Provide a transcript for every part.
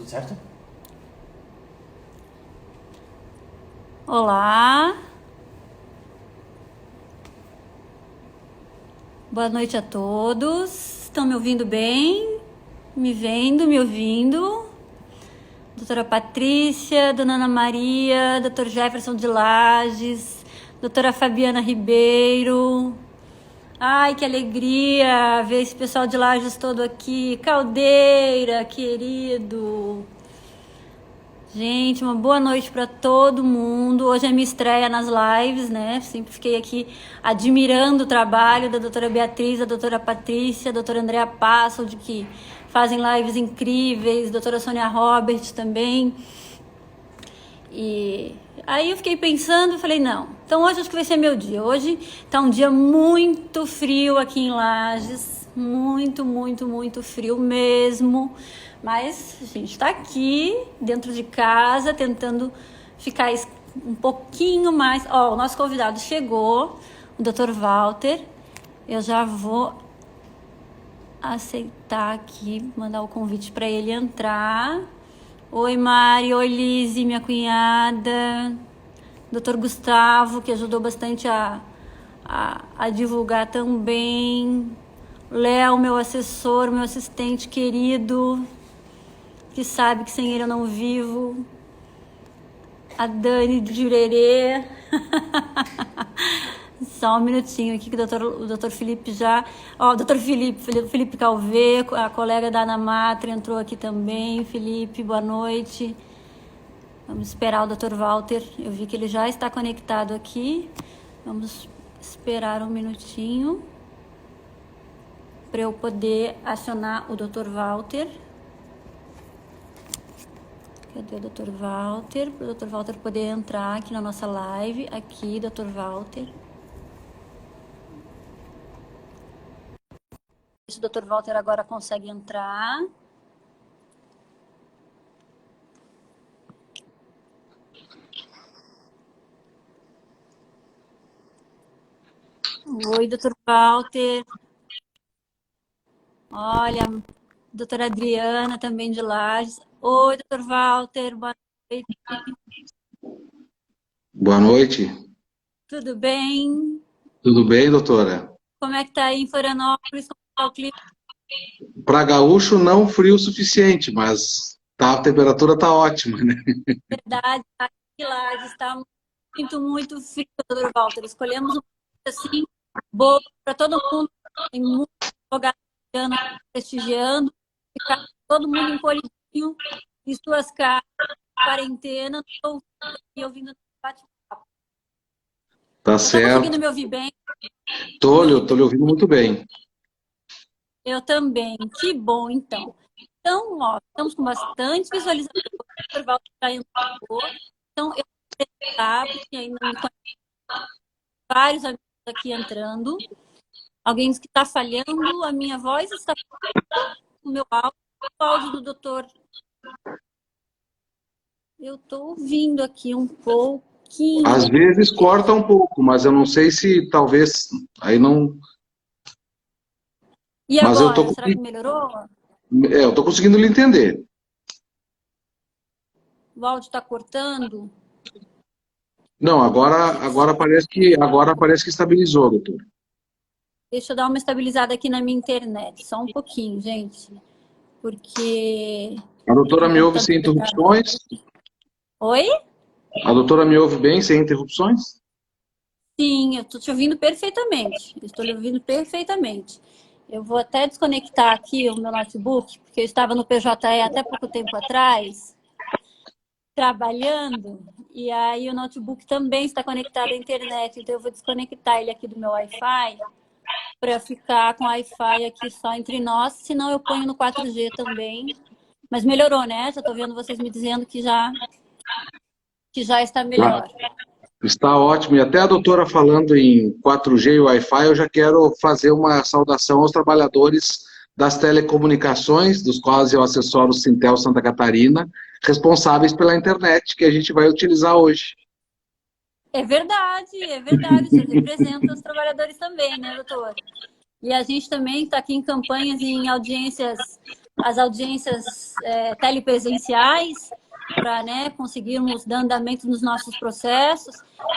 certo? Olá, boa noite a todos. Estão me ouvindo bem? Me vendo, me ouvindo? Doutora Patrícia, Dona Ana Maria, Doutor Jefferson de Lages, Doutora Fabiana Ribeiro. Ai, que alegria ver esse pessoal de Lages todo aqui. Caldeira, querido. Gente, uma boa noite para todo mundo. Hoje é minha estreia nas lives, né? Sempre fiquei aqui admirando o trabalho da doutora Beatriz, da doutora Patrícia, da doutora Andrea Passold, que fazem lives incríveis, doutora Sônia Robert também. E aí eu fiquei pensando e falei, não, então hoje acho que vai ser meu dia. Hoje tá um dia muito frio aqui em Lages, muito, muito, muito frio mesmo. Mas a gente está aqui dentro de casa tentando ficar um pouquinho mais. Ó, o nosso convidado chegou, o Dr. Walter. Eu já vou aceitar aqui, mandar o convite para ele entrar. Oi, Mari, oi, Lise, minha cunhada. Dr. Gustavo, que ajudou bastante a divulgar também. Léo, meu assessor, meu assistente querido, que sabe que sem ele eu não vivo. A Dani de Jurerê. Só um minutinho aqui que o doutor Felipe já... Ó, o doutor Felipe Calvê, a colega da Ana Matra, entrou aqui também. Felipe, boa noite. Vamos esperar o doutor Walter. Eu vi que ele já está conectado aqui. Vamos esperar um minutinho para eu poder acionar o doutor Walter. Cadê o Dr. Walter? Para o Dr. Walter poder entrar aqui na nossa live. Aqui, Dr. Walter. Se o Dr. Walter agora consegue entrar. Oi, Dr. Walter. Olha, doutora Adriana também de Lages. Oi, Dr. Walter. Boa noite. Boa noite. Tudo bem? Tudo bem, doutora? Como é que tá aí em Florianópolis? Como tá o clima? Para gaúcho, não frio o suficiente, mas a temperatura tá ótima, né? Verdade, tá aqui em Lages está muito, muito frio, Dr. Walter. Escolhemos um assim, bom para todo mundo. Tem muito lugar prestigiando. Ficar todo mundo encolhidinho em suas casas, quarentena. Estou aqui ouvindo bate-papo. Tá Você está conseguindo certo. me ouvir bem? Tô lhe ouvindo muito bem. Eu também. Que bom, então. Então, ó, estamos com bastante visualização. O Dr. Walter já entrou. Então, eu vou tentar, porque ainda não me conheço. Vários amigos aqui entrando. Alguém diz que está falhando. A minha voz está falhando. O meu áudio. O áudio do doutor. Eu estou ouvindo aqui um pouquinho. Às vezes corta um pouco, mas eu não sei se talvez aí não. E Mas eu agora? Será que melhorou? eu tô conseguindo lhe entender. O áudio está cortando? Não, agora parece que estabilizou, doutor. Deixa eu dar uma estabilizada aqui na minha internet. Só um pouquinho, gente. Porque... A doutora me ouve sem interrupções? Oi? A doutora me ouve bem sem interrupções? Sim, eu estou te ouvindo perfeitamente. Estou lhe ouvindo perfeitamente. Eu vou até desconectar aqui o meu notebook, porque eu estava no PJE até pouco tempo atrás, trabalhando, e aí o notebook também está conectado à internet, então eu vou desconectar ele aqui do meu Wi-Fi para ficar com o Wi-Fi aqui só entre nós, senão eu ponho no 4G também. Mas melhorou, né? Já estou vendo vocês me dizendo que já está melhor. Está ótimo. E até a doutora falando em 4G e Wi-Fi, eu já quero fazer uma saudação aos trabalhadores das telecomunicações, dos quais eu assessoro o Sintel Santa Catarina, responsáveis pela internet que a gente vai utilizar hoje. É verdade, é verdade. O senhor representa os trabalhadores também, né, doutor? E a gente também está aqui em campanhas e em audiências as audiências telepresenciais, para, né, conseguirmos dar andamento nos nossos processos.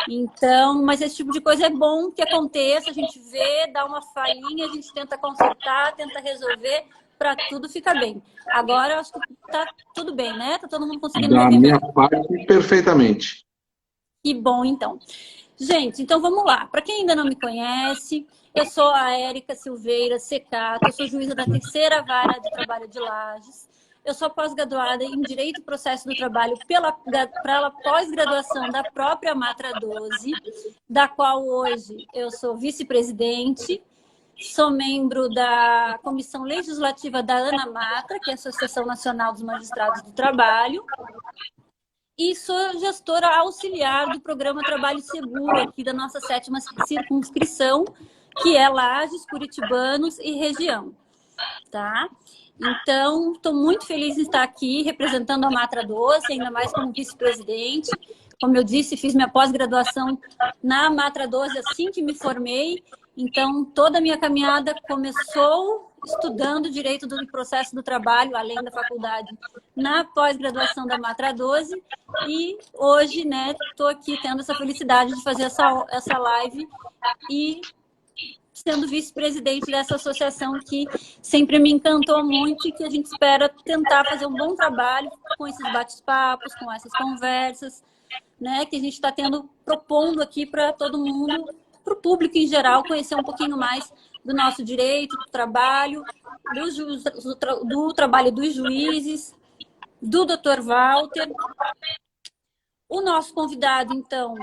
Então, mas esse tipo de coisa é bom que aconteça, a gente vê, dá uma falhinha, a gente tenta consertar, tenta resolver, para tudo ficar bem. Agora, eu acho que tá tudo bem, né? Tá todo mundo conseguindo me Da ouvir minha bem. parte, perfeitamente. Que bom, então. Gente, então vamos lá. Para quem ainda não me conhece, eu sou a Érica Silveira Secato, eu sou juíza da terceira vara de trabalho de Lages. Eu sou pós-graduada em Direito e Processo do Trabalho pela pós-graduação da própria Matra 12, da qual hoje eu sou vice-presidente, sou membro da Comissão Legislativa da ANAMATRA, que é a Associação Nacional dos Magistrados do Trabalho, e sou gestora auxiliar do programa Trabalho Seguro, aqui da nossa 7ª circunscrição, que é Lages, Curitibanos e região, tá? Então, estou muito feliz em estar aqui representando a Matra 12, ainda mais como vice-presidente. Como eu disse, fiz minha pós-graduação na Matra 12 assim que me formei. Então, toda a minha caminhada começou estudando Direito do Processo do Trabalho, além da faculdade, na pós-graduação da Matra 12. E hoje, né, estou aqui tendo essa felicidade de fazer essa live e sendo vice-presidente dessa associação que sempre me encantou muito e que a gente espera tentar fazer um bom trabalho com esses bate-papos, com essas conversas, né, que a gente está propondo aqui para todo mundo, para o público em geral, conhecer um pouquinho mais do nosso direito, do trabalho, do trabalho dos juízes, do Dr. Walter. O nosso convidado, então,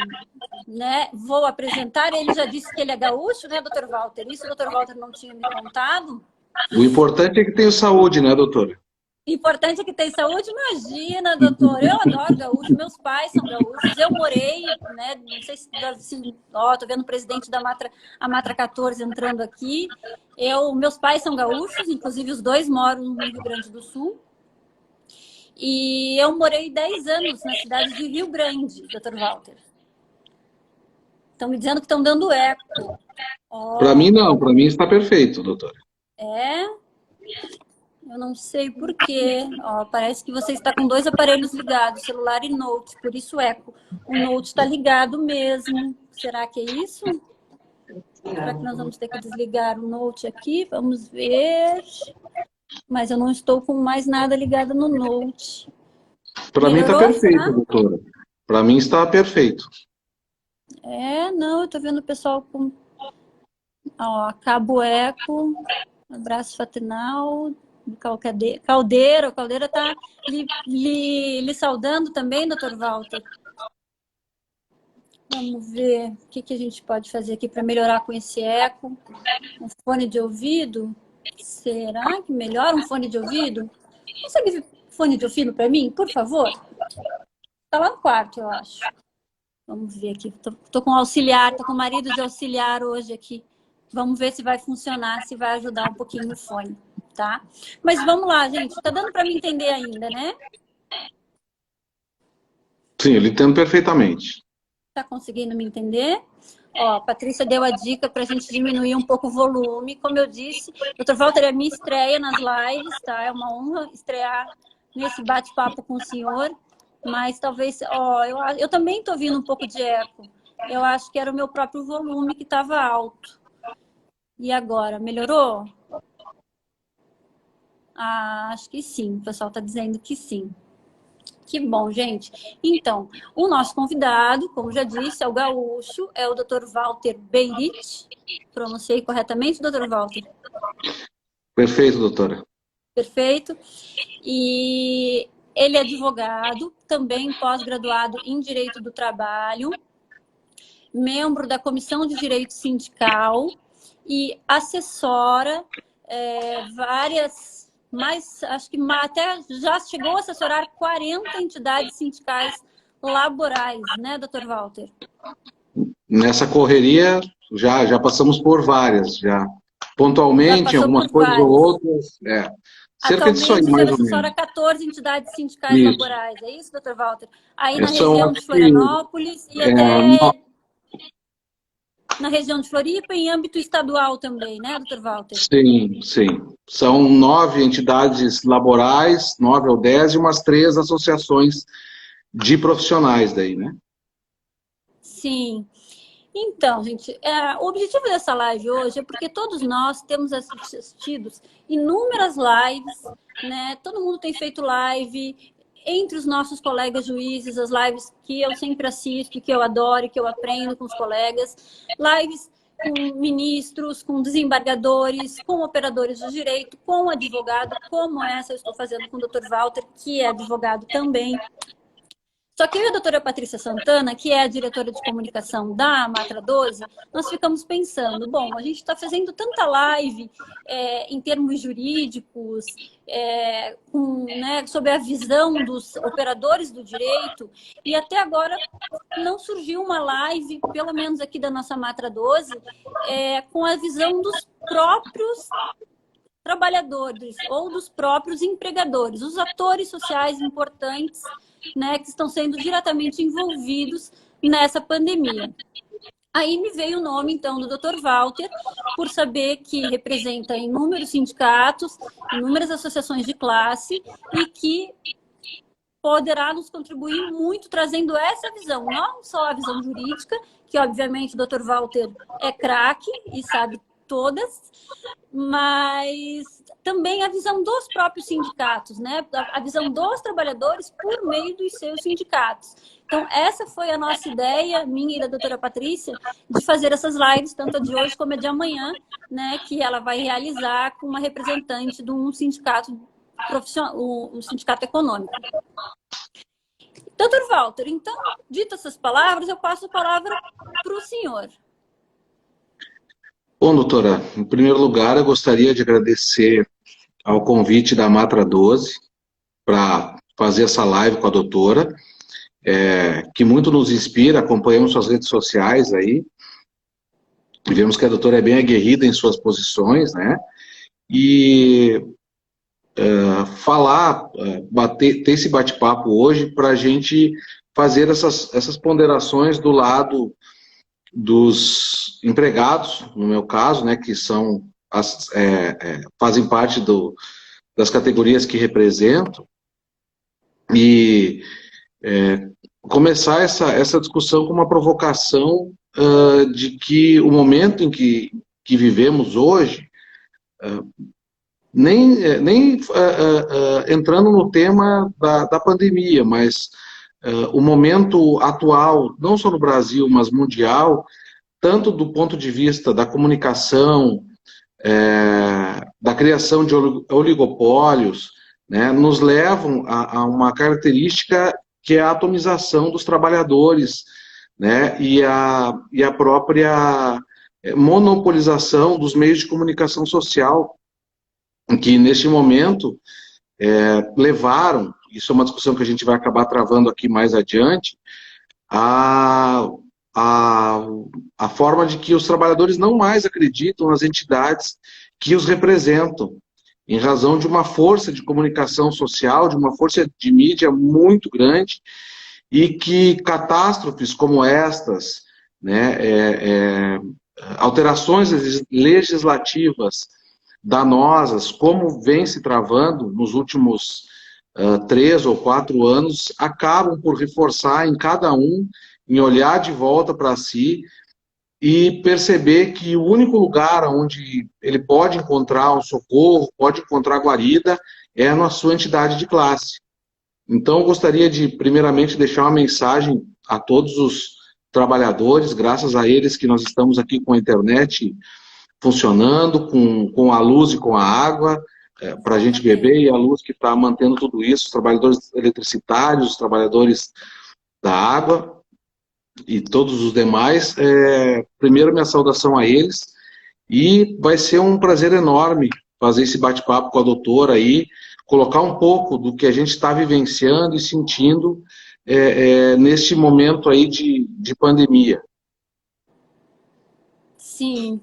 né, vou apresentar, ele já disse que ele é gaúcho, né, Dr. Walter? Isso o Dr. Walter não tinha me contado. O importante é que tenha saúde, né, doutora? O importante é que tem saúde, imagina, doutor. Eu adoro gaúcho, meus pais são gaúchos, eu morei, né, não sei se ó, tô vendo o presidente da Matra, a Matra 14 entrando aqui. Meus pais são gaúchos, inclusive os dois moram no Rio Grande do Sul. E eu morei 10 anos na cidade de Rio Grande, Dr. Walter. Estão me dizendo que estão dando eco. Para mim, não. Para mim está perfeito, doutora. É? Eu não sei por quê. Ó, parece que você está com 2 aparelhos ligados, celular e note, por isso eco. O note está ligado mesmo. Será que é isso? Será que nós vamos ter que desligar o note aqui? Vamos ver. Mas eu não estou com mais nada ligado no note. Para mim está perfeito, será? doutora. Para mim está perfeito. Não, eu estou vendo o pessoal com... Ó, cabo eco, abraço fraternal, Caldeira. O Caldeira está lhe saudando também, Dr. Walter. Vamos ver o que a gente pode fazer aqui para melhorar com esse eco. Um fone de ouvido? Será que melhora um fone de ouvido? Consegue ver fone de ouvido para mim, por favor? Está lá no quarto, eu acho. Vamos ver aqui. Estou com auxiliar, estou com o marido de auxiliar hoje aqui. Vamos ver se vai funcionar, se vai ajudar um pouquinho o fone, tá? Mas vamos lá, gente. Tá dando para me entender ainda, né? Sim, eu entendo perfeitamente. Tá conseguindo me entender? Ó, a Patrícia deu a dica para a gente diminuir um pouco o volume. Como eu disse, Dr. Walter, é a minha estreia nas lives, tá? É uma honra estrear nesse bate-papo com o senhor. Mas talvez... Ó, eu também estou ouvindo um pouco de eco. Eu acho que era o meu próprio volume que estava alto. E agora, melhorou? Ah, acho que sim. O pessoal está dizendo que sim. Que bom, gente. Então, o nosso convidado, como já disse, é o gaúcho, é o Dr. Walter Beirit. Pronunciei corretamente, Dr. Walter? Perfeito, doutora. Perfeito. E ele é advogado, também pós-graduado em Direito do Trabalho, membro da Comissão de Direito Sindical e assessora várias... Mas acho que até já chegou a assessorar 40 entidades sindicais laborais, né, Dr. Walter? Nessa correria, já passamos por várias, já. Pontualmente, algumas coisas ou outras. Cerca disso aí, mais ou menos. Assessora 14 entidades sindicais laborais, é isso, Dr. Walter? Aí na São região de Florianópolis e até... na região de Floripa e em âmbito estadual também, né, doutor Walter? Sim, sim. São 9 entidades laborais, 9 ou 10, e umas 3 associações de profissionais daí, né? Sim. Então, gente, o objetivo dessa live hoje é porque todos nós temos assistido inúmeras lives, né? Todo mundo tem feito live, entre os nossos colegas juízes, as lives que eu sempre assisto, que eu adoro, que eu aprendo com os colegas, lives com ministros, com desembargadores, com operadores do direito, com advogado, como essa eu estou fazendo com o Dr. Walter, que é advogado também. Só que eu e a doutora Patrícia Santana, que é a diretora de comunicação da Matra 12, nós ficamos pensando, bom, a gente está fazendo tanta live em termos jurídicos, né, sobre a visão dos operadores do direito, e até agora não surgiu uma live, pelo menos aqui da nossa Matra 12, com a visão dos próprios trabalhadores ou dos próprios empregadores, os atores sociais importantes, né, que estão sendo diretamente envolvidos nessa pandemia. Aí me veio o nome, então, do Dr. Walter, por saber que representa inúmeros sindicatos, inúmeras associações de classe e que poderá nos contribuir muito trazendo essa visão, não só a visão jurídica, que obviamente o Dr. Walter é craque e sabe todas, mas também a visão dos próprios sindicatos, né? A visão dos trabalhadores por meio dos seus sindicatos. Então, essa foi a nossa ideia, minha e da doutora Patrícia, de fazer essas lives, tanto a de hoje como a de amanhã, né? Que ela vai realizar com uma representante de um sindicato profissional, um sindicato econômico. Doutor Walter, então, dito essas palavras, eu passo a palavra para o senhor. Bom, doutora, em primeiro lugar, eu gostaria de agradecer ao convite da Matra 12 para fazer essa live com a doutora, que muito nos inspira, acompanhamos suas redes sociais aí, e vemos que a doutora é bem aguerrida em suas posições, né? E ter esse bate-papo hoje para a gente fazer essas ponderações do lado dos empregados, no meu caso, né, que são fazem parte das categorias que represento, e começar essa discussão com uma provocação de que o momento em que vivemos hoje, nem entrando no tema da pandemia, mas o momento atual, não só no Brasil, mas mundial, tanto do ponto de vista da comunicação, da criação de oligopólios, né, nos levam a uma característica que é a atomização dos trabalhadores, né, e a própria monopolização dos meios de comunicação social, que neste momento levaram, isso é uma discussão que a gente vai acabar travando aqui mais adiante, a forma de que os trabalhadores não mais acreditam nas entidades que os representam, em razão de uma força de comunicação social, de uma força de mídia muito grande, e que catástrofes como estas, né, alterações legislativas danosas, como vem se travando nos últimos 3 ou 4 anos, acabam por reforçar em cada um, em olhar de volta para si e perceber que o único lugar onde ele pode encontrar um socorro, pode encontrar guarida, é na sua entidade de classe. Então, eu gostaria de, primeiramente, deixar uma mensagem a todos os trabalhadores, graças a eles que nós estamos aqui com a internet funcionando, com a luz e com a água, para a gente beber, e a luz que está mantendo tudo isso, os trabalhadores eletricitários, os trabalhadores da água e todos os demais. Primeiro, minha saudação a eles, e vai ser um prazer enorme fazer esse bate-papo com a doutora aí, colocar um pouco do que a gente está vivenciando e sentindo neste momento aí de pandemia. Sim.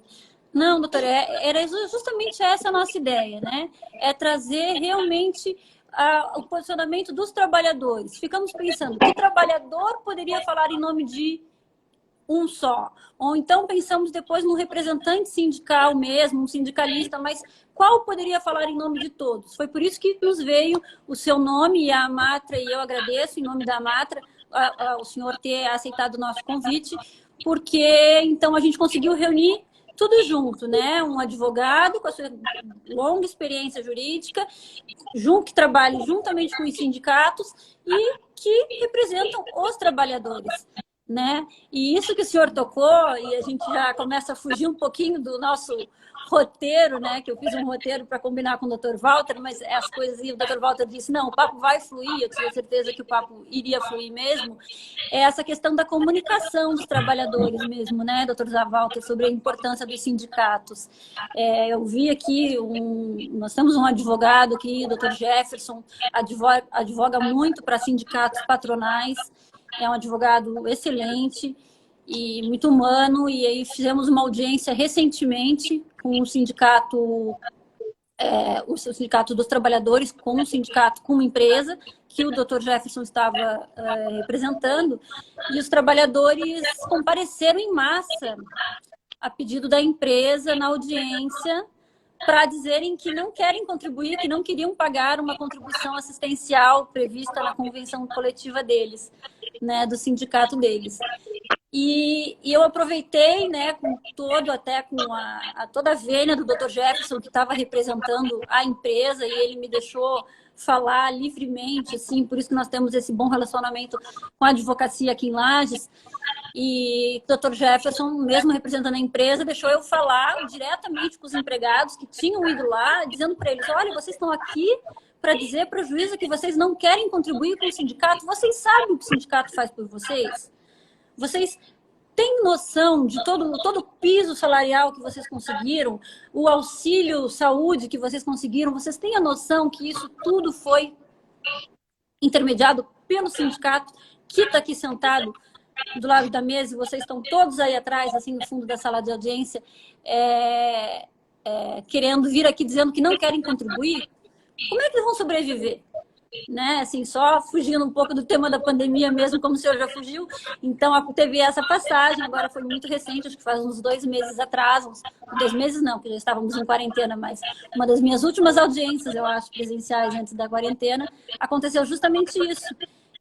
Não, doutora, era justamente essa a nossa ideia, né? É trazer realmente o posicionamento dos trabalhadores. Ficamos pensando, que trabalhador poderia falar em nome de um só. Ou então pensamos depois num representante sindical mesmo, um sindicalista, mas qual poderia falar em nome de todos? Foi por isso que nos veio o seu nome e a Amatra, e eu agradeço em nome da Amatra o senhor ter aceitado o nosso convite, porque então a gente conseguiu reunir tudo junto, né? Um advogado com a sua longa experiência jurídica, que trabalhe juntamente com os sindicatos e que representam os trabalhadores, né? E isso que o senhor tocou, e a gente já começa a fugir um pouquinho do nosso roteiro, né? Que eu fiz um roteiro para combinar com o Dr. Walter, mas as coisas, e o Dr. Walter disse, não, o papo vai fluir, eu tinha certeza que o papo iria fluir mesmo, é essa questão da comunicação dos trabalhadores mesmo, né, Dr. Walter, sobre a importância dos sindicatos. Eu vi aqui, nós temos um advogado aqui, o Dr. Jefferson, advoga muito para sindicatos patronais, é um advogado excelente e muito humano, e aí fizemos uma audiência recentemente com o sindicato dos trabalhadores, com o sindicato, com uma empresa, que o Dr. Jefferson estava representando, e os trabalhadores compareceram em massa a pedido da empresa na audiência para dizerem que não querem contribuir, que não queriam pagar uma contribuição assistencial prevista na convenção coletiva deles, né, do sindicato deles. E eu aproveitei, né, com toda a vênia do Dr. Jefferson, que estava representando a empresa, e ele me deixou falar livremente, assim, por isso que nós temos esse bom relacionamento com a advocacia aqui em Lages. E o Dr. Jefferson, mesmo representando a empresa, deixou eu falar diretamente com os empregados que tinham ido lá, dizendo para eles, olha, vocês estão aqui para dizer para o juíza que vocês não querem contribuir com o sindicato, vocês sabem o que o sindicato faz por vocês? Vocês têm noção de todo o piso salarial que vocês conseguiram, o auxílio saúde que vocês conseguiram? Vocês têm a noção que isso tudo foi intermediado pelo sindicato, que está aqui sentado do lado da mesa, e vocês estão todos aí atrás, assim, no fundo da sala de audiência, querendo vir aqui dizendo que não querem contribuir? Como é que eles vão sobreviver? Né? Assim, só fugindo um pouco do tema da pandemia mesmo, como o senhor já fugiu. Então, teve essa passagem, agora foi muito recente, acho que faz uns 2 meses atrás, 2 meses não, porque já estávamos em quarentena, mas uma das minhas últimas audiências, eu acho, presenciais antes da quarentena, aconteceu justamente isso.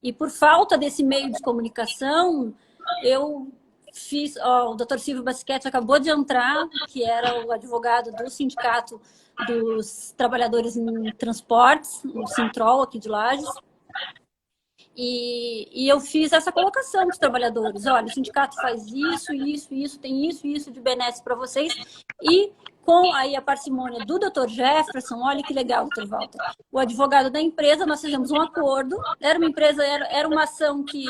E por falta desse meio de comunicação, eu fiz... o Dr. Silvio Basquete acabou de entrar, que era o advogado do sindicato dos trabalhadores em transportes, o Sintrol aqui de Lages, e eu fiz essa colocação dos trabalhadores, olha, o sindicato faz isso, tem isso de benesse para vocês, e com aí a parcimônia do Dr. Jefferson, olha que legal, Dr. Walter, o advogado da empresa, nós fizemos um acordo, era uma ação que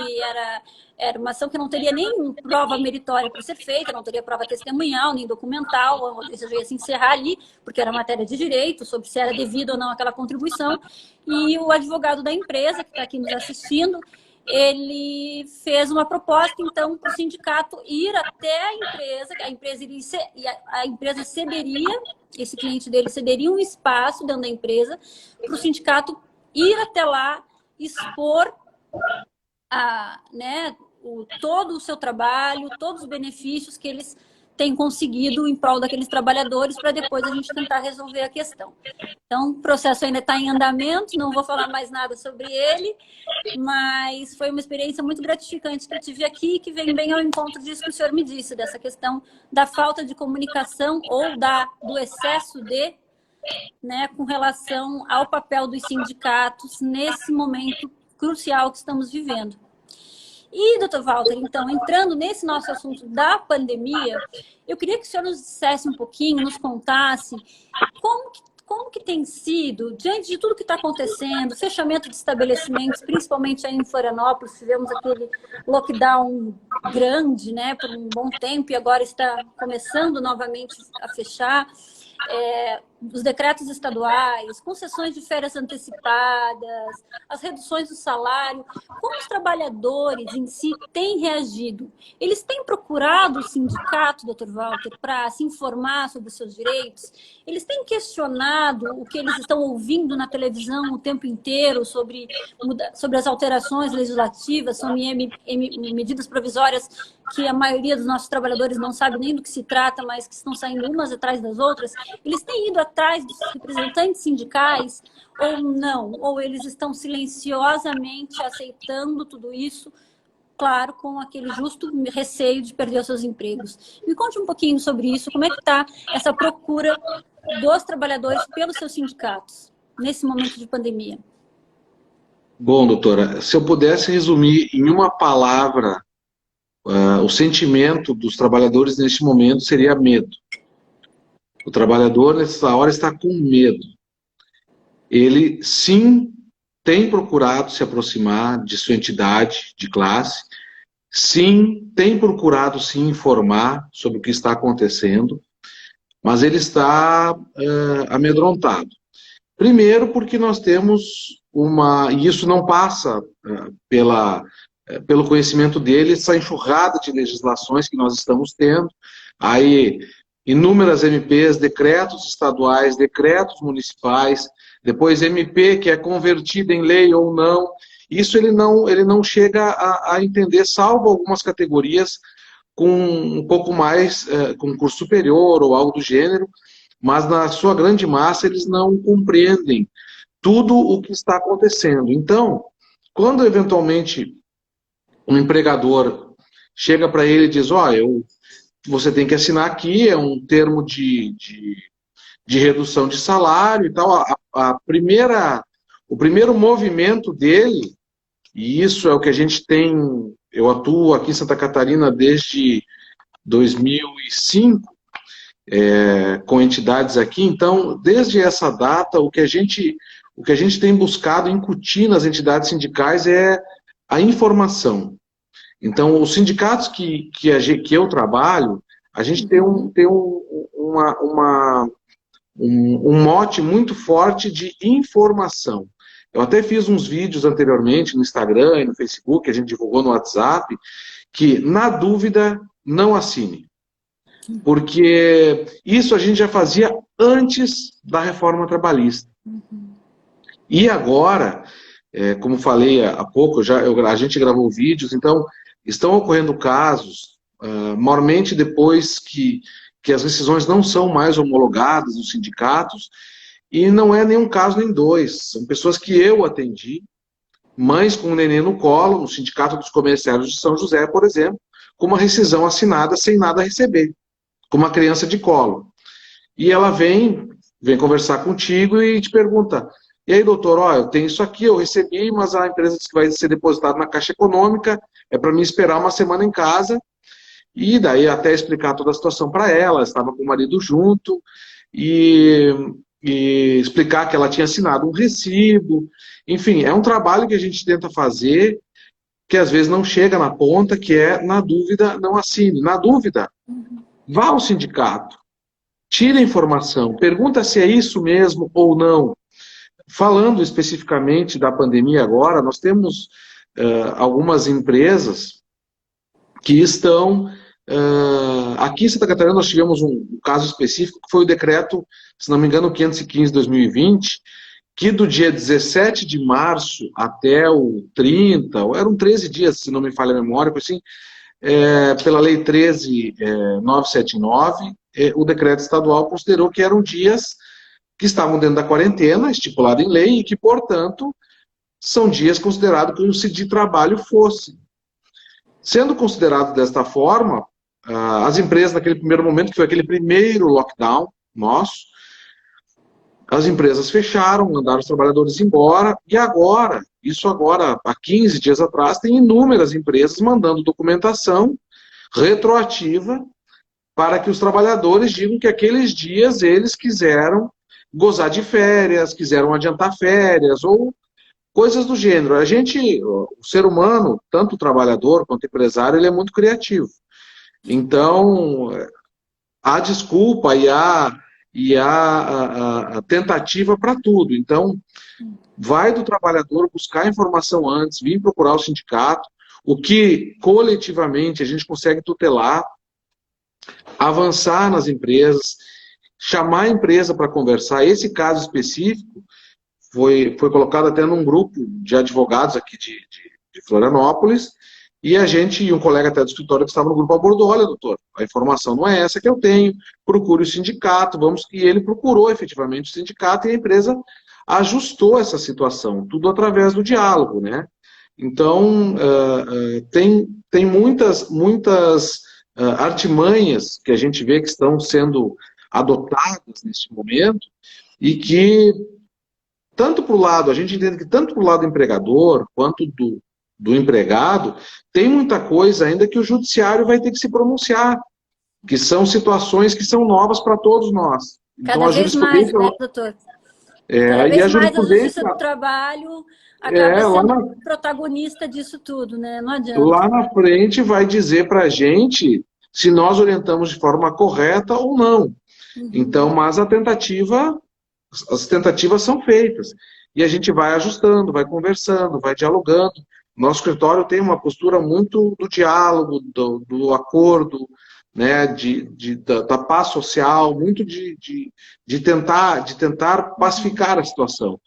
era uma ação que não teria nem prova meritória para ser feita, não teria prova testemunhal, nem documental, a audiência já ia se encerrar ali, porque era matéria de direito, sobre se era devido ou não aquela contribuição. E o advogado da empresa, que está aqui nos assistindo, ele fez uma proposta, então, para o sindicato ir até a empresa cederia, esse cliente dele cederia um espaço dentro da empresa, para o sindicato ir até lá, expor todo o seu trabalho, todos os benefícios que eles têm conseguido em prol daqueles trabalhadores, para depois a gente tentar resolver a questão. Então, o processo ainda está em andamento, não vou falar mais nada sobre ele, mas foi uma experiência muito gratificante que eu tive aqui, que vem bem ao encontro disso que o senhor me disse, dessa questão da falta de comunicação ou do excesso de, né, com relação ao papel dos sindicatos nesse momento crucial que estamos vivendo. E, doutor Walter, então, entrando nesse nosso assunto da eu queria que o senhor nos dissesse um pouquinho, nos contasse como que tem sido, diante de tudo que está acontecendo, fechamento de estabelecimentos, principalmente aí em Florianópolis, tivemos aquele lockdown grande, né, por um bom tempo, e agora está começando novamente a fechar. Os decretos estaduais, concessões de férias antecipadas, as reduções do salário, como os trabalhadores em si têm reagido? Eles têm procurado o sindicato, doutor Walter, para se informar sobre os seus direitos? Eles têm questionado o que eles estão ouvindo na televisão o tempo inteiro sobre as alterações legislativas, sobre medidas provisórias que a maioria dos nossos trabalhadores não sabe nem do que se trata, mas que estão saindo umas atrás das outras, eles têm ido atrás dos representantes sindicais ou não? Ou eles estão silenciosamente aceitando tudo isso, claro, com aquele justo receio de perder os seus empregos? Me conte um pouquinho sobre isso, como é que está essa procura dos trabalhadores pelos seus sindicatos nesse momento de pandemia? Bom, doutora, se eu pudesse resumir em uma palavra, o sentimento dos trabalhadores neste momento seria medo. O trabalhador, nessa hora, está com medo. Ele, sim, tem procurado se aproximar de sua entidade de classe, sim, tem procurado se informar sobre o que está acontecendo, mas ele está amedrontado. Primeiro porque nós temos e isso não passa pelo conhecimento dele, essa enxurrada de legislações que nós estamos tendo, aí inúmeras MPs, decretos estaduais, decretos municipais, depois MP que é convertida em lei ou não, isso ele não chega a entender, salvo algumas categorias com um pouco mais, com curso superior ou algo do gênero, mas na sua grande massa eles não compreendem tudo o que está acontecendo. Então, quando eventualmente um empregador chega para ele e diz, você tem que assinar aqui, é um termo de redução de salário e tal, o primeiro movimento dele, e isso é o que a gente tem, eu atuo aqui em Santa Catarina desde 2005, com entidades aqui, então, desde essa data, o que a gente tem buscado incutir nas entidades sindicais é a informação. Então, os sindicatos que eu trabalho, a gente tem um mote muito forte de informação. Eu até fiz uns vídeos anteriormente no Instagram e no Facebook, a gente divulgou no WhatsApp, que, na dúvida, não assine. Porque isso a gente já fazia antes da reforma trabalhista. E agora, como falei há pouco, a gente gravou vídeos, então estão ocorrendo casos, maiormente depois que as decisões não são mais homologadas nos sindicatos, e não é nenhum caso nem dois, são pessoas que eu atendi, mães com um neném no colo, no Sindicato dos Comerciários de São José, por exemplo, com uma rescisão assinada sem nada a receber, com uma criança de colo. E ela vem conversar contigo e te pergunta, e aí, doutor, eu tenho isso aqui, eu recebi, mas a empresa disse que vai ser depositado na Caixa Econômica, é para mim esperar uma semana em casa, e daí até explicar toda a situação para ela estava com o marido junto, e explicar que ela tinha assinado um recibo, enfim, é um trabalho que a gente tenta fazer, que às vezes não chega na ponta, que é, na dúvida, não assine. Na dúvida, vá ao sindicato, tire a informação, pergunta se é isso mesmo ou não. Falando especificamente da pandemia agora, nós temos algumas empresas que estão... aqui em Santa Catarina nós tivemos um caso específico, que foi o decreto, se não me engano, 515 de 2020, que do dia 17 de março até o 30, eram 13 dias, se não me falha a memória, assim, pela lei 13.979, o decreto estadual considerou que eram dias que estavam dentro da quarentena, estipulado em lei, e que, portanto, são dias considerados como se de trabalho fosse. Sendo considerado desta forma, as empresas, naquele primeiro momento, que foi aquele primeiro lockdown nosso, as empresas fecharam, mandaram os trabalhadores embora, e agora, há 15 dias atrás, tem inúmeras empresas mandando documentação retroativa para que os trabalhadores digam que aqueles dias eles quiseram gozar de férias, quiseram adiantar férias, ou coisas do gênero. O ser humano, tanto o trabalhador quanto o empresário, ele é muito criativo. Então, há desculpa e há tentativa para tudo. Então, vai do trabalhador buscar informação antes, vir procurar o sindicato, o que coletivamente a gente consegue tutelar, avançar nas empresas, chamar a empresa para conversar. Esse caso específico foi colocado até num grupo de advogados aqui de Florianópolis, E a gente, e um colega até do escritório que estava no grupo abordou, olha, doutor, a informação não é essa que eu tenho, procure o sindicato, e ele procurou efetivamente o sindicato e a empresa ajustou essa situação, tudo através do diálogo, né? Então, tem muitas artimanhas que a gente vê que estão sendo adotadas neste momento e que, a gente entende que tanto para o lado empregador quanto do empregado, tem muita coisa ainda que o judiciário vai ter que se pronunciar, que são situações que são novas para todos nós. Então, Cada a vez mais, jurisprudência... né, doutor? Cada e a vez mais a Justiça jurisprudência do Trabalho acaba lá sendo na, protagonista disso tudo, né? Não lá adianta. na frente vai dizer para a gente se nós orientamos de forma correta ou não. Então, Uhum. mas as tentativas são feitas. E a gente vai ajustando, vai conversando, vai dialogando. Nosso escritório tem uma postura muito do diálogo, do acordo, né, da paz social, muito de tentar pacificar a situação.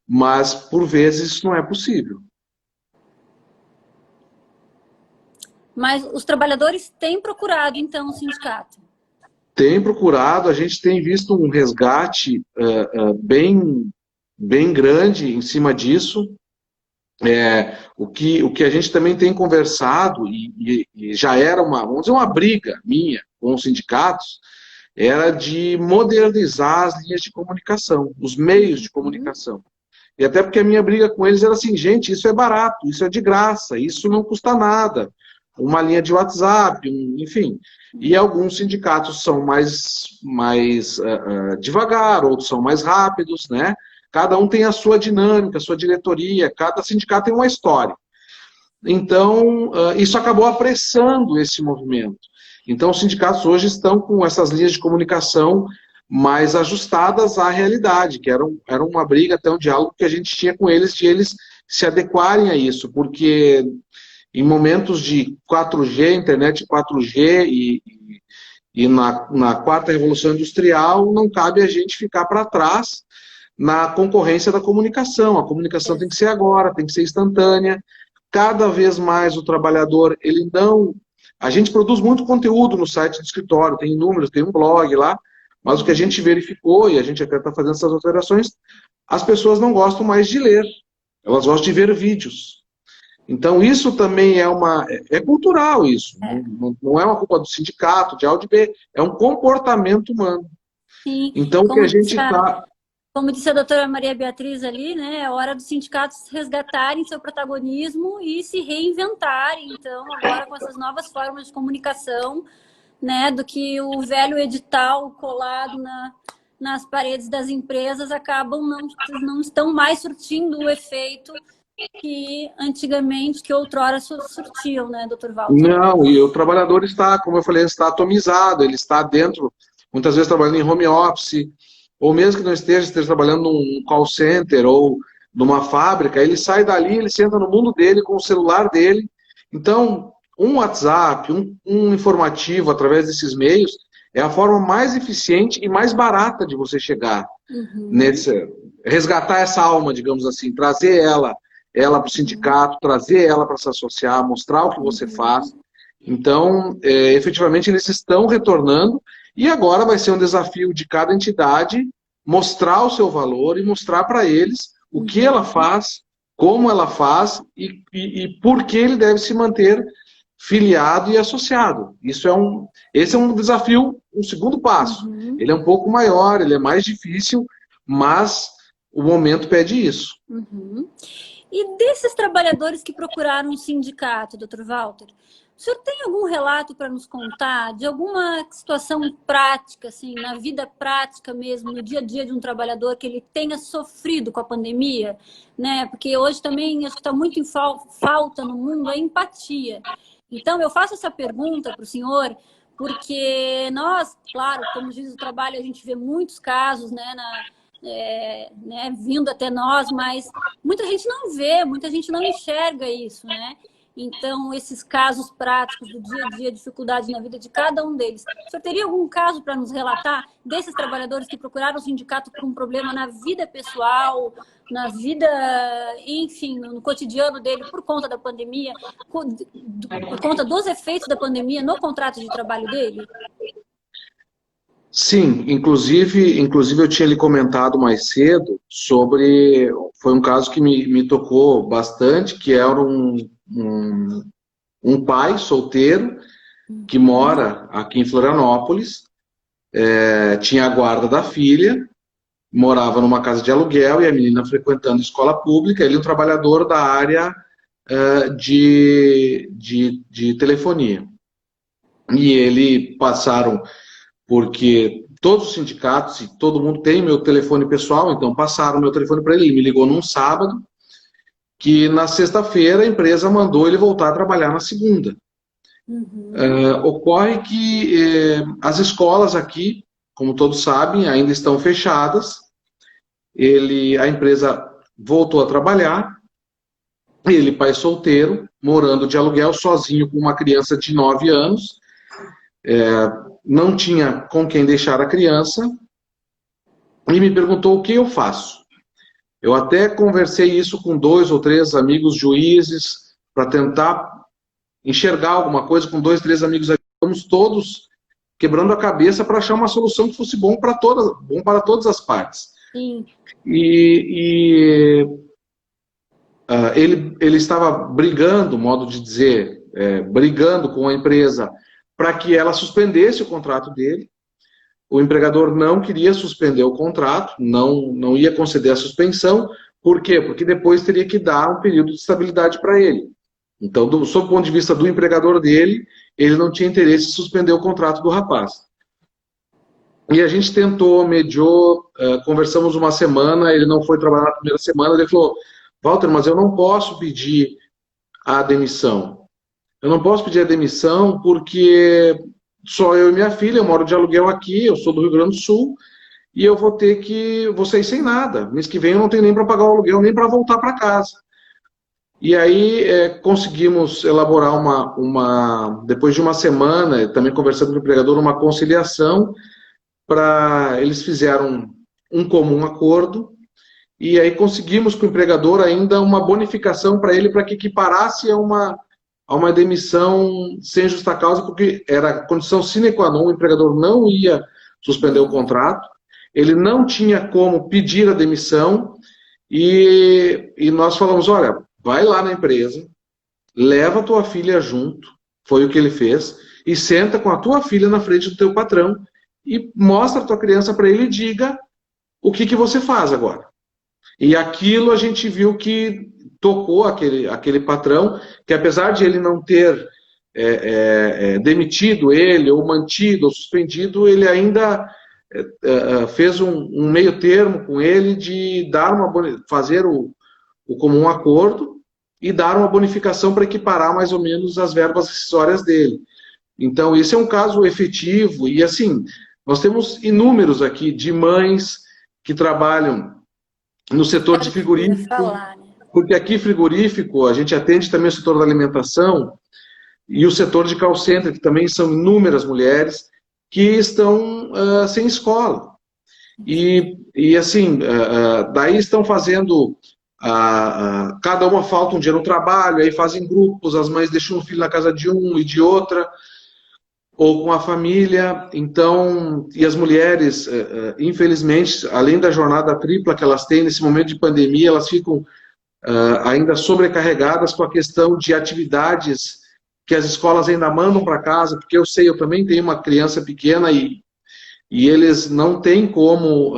Mas, por vezes, isso não é possível. Mas os trabalhadores têm procurado, então, o sindicato. Tem procurado, a gente tem visto um resgate bem grande em cima disso. O que a gente também tem conversado, e já era vamos dizer, uma briga minha com os sindicatos, era de modernizar as linhas de comunicação, os meios de Uhum. comunicação. E até porque a minha briga com eles era assim, gente, isso é barato, isso é de graça, isso não custa nada. Uma linha de WhatsApp, enfim. E alguns sindicatos são mais devagar, outros são mais rápidos, né? Cada um tem a sua dinâmica, a sua diretoria, cada sindicato tem uma história. Então, isso acabou apressando esse movimento. Então, os sindicatos hoje estão com essas linhas de comunicação mais ajustadas à realidade, que era uma briga, até um diálogo que a gente tinha com eles, de eles se adequarem a isso, porque em momentos de 4G, internet 4G e na quarta revolução industrial, não cabe a gente ficar para trás na concorrência da comunicação. A comunicação tem que ser agora, tem que ser instantânea. Cada vez mais o trabalhador, ele não... A gente produz muito conteúdo no site do escritório, tem números, tem um blog lá, mas o que a gente verificou, e a gente até está fazendo essas alterações, as pessoas não gostam mais de ler, elas gostam de ver vídeos. Então isso também é cultural isso, não é uma culpa do sindicato, de A ou de B, é um comportamento humano. Sim, Então o que a gente está... como disse a doutora Maria Beatriz ali, né, é hora dos sindicatos resgatarem seu protagonismo e se reinventarem, então, agora com essas novas formas de comunicação, né, do que o velho edital colado nas paredes das empresas acabam não estão mais surtindo o efeito que antigamente, que outrora surtiam, né, doutor Walter? Não, e o trabalhador está, como eu falei, está atomizado, ele está dentro, muitas vezes trabalhando em home office, ou mesmo que não esteja trabalhando num call center ou numa fábrica, ele sai dali, ele senta no mundo dele com o celular dele. Então, um WhatsApp, um informativo através desses meios é a forma mais eficiente e mais barata de você chegar resgatar essa alma, digamos assim, trazer ela para o sindicato, trazer ela para se associar, mostrar o que você faz. Então, efetivamente, eles estão retornando e agora vai ser um desafio de cada entidade mostrar o seu valor e mostrar para eles o que ela faz, como ela faz e por que ele deve se manter filiado e associado. Esse é um desafio, um segundo passo. Ele é um pouco maior, ele é mais difícil, mas o momento pede isso. E desses trabalhadores que procuraram um sindicato, doutor Walter, o senhor tem algum relato para nos contar de alguma situação prática, assim, na vida prática mesmo, no dia a dia de um trabalhador que ele tenha sofrido com a pandemia, né? Porque hoje também acho que está muito em falta no mundo a empatia. Então, eu faço essa pergunta para o senhor porque nós, claro, como diz o trabalho, a gente vê muitos casos, né, vindo até nós, mas muita gente não vê, muita gente não enxerga isso, né? Então, esses casos práticos do dia a dia, dificuldade na vida de cada um deles. O senhor teria algum caso para nos relatar desses trabalhadores que procuraram o sindicato por um problema na vida pessoal, na vida, enfim, no cotidiano dele, por conta da pandemia, por conta dos efeitos da pandemia no contrato de trabalho dele? Sim, inclusive eu tinha lhe comentado mais cedo sobre, foi um caso que me tocou bastante, que era um pai solteiro que mora aqui em Florianópolis, tinha a guarda da filha, morava numa casa de aluguel e a menina frequentando escola pública, ele é um trabalhador da área de telefonia. E ele passaram, porque todos os sindicatos e todo mundo tem meu telefone pessoal, então passaram meu telefone para ele, ele me ligou num sábado, que na sexta-feira a empresa mandou ele voltar a trabalhar na segunda. Ocorre que as escolas aqui, como todos sabem, ainda estão fechadas, a empresa voltou a trabalhar, ele, pai solteiro, morando de aluguel, sozinho com uma criança de 9 anos, não tinha com quem deixar a criança, e me perguntou o que eu faço. Eu até conversei isso com 2 ou 3 amigos juízes, para tentar enxergar alguma coisa com 2, 3 amigos aqui. Estamos todos quebrando a cabeça para achar uma solução que fosse bom para todas as partes. Sim. Ele estava brigando, modo de dizer, brigando com a empresa para que ela suspendesse o contrato dele. O empregador não queria suspender o contrato, não ia conceder a suspensão. Por quê? Porque depois teria que dar um período de estabilidade para ele. Então, sob o ponto de vista do empregador dele, ele não tinha interesse em suspender o contrato do rapaz. E a gente tentou, mediou, conversamos uma semana, ele não foi trabalhar na primeira semana, ele falou: Walter, mas eu não posso pedir a demissão. Eu não posso pedir a demissão porque só eu e minha filha, eu moro de aluguel aqui, eu sou do Rio Grande do Sul, e eu vou sair sem nada. Mês que vem eu não tenho nem para pagar o aluguel, nem para voltar para casa. E aí conseguimos elaborar depois de uma semana, também conversando com o empregador, uma conciliação, eles fizeram um comum acordo, e aí conseguimos com o empregador ainda uma bonificação para ele, para que equiparasse a uma demissão sem justa causa, porque era condição sine qua non, o empregador não ia suspender o contrato, ele não tinha como pedir a demissão, e nós falamos: olha, vai lá na empresa, leva a tua filha junto, foi o que ele fez, e senta com a tua filha na frente do teu patrão, e mostra a tua criança para ele e diga o que você faz agora. E aquilo a gente viu que tocou aquele patrão, que apesar de ele não ter demitido ele, ou mantido, ou suspendido, ele ainda fez um meio termo com ele de fazer o comum acordo e dar uma bonificação para equiparar mais ou menos as verbas rescisórias dele. Então, esse é um caso efetivo, e assim, nós temos inúmeros aqui de mães que trabalham no setor de frigorífico, porque aqui frigorífico, a gente atende também o setor da alimentação e o setor de call center, que também são inúmeras mulheres que estão sem escola. E assim, daí estão fazendo, cada uma falta um dia no trabalho, aí fazem grupos, as mães deixam o filho na casa de um e de outra, ou com a família. Então, e as mulheres, infelizmente, além da jornada tripla que elas têm nesse momento de pandemia, elas ficam ainda sobrecarregadas com a questão de atividades que as escolas ainda mandam para casa, porque eu também tenho uma criança pequena e eles não têm como,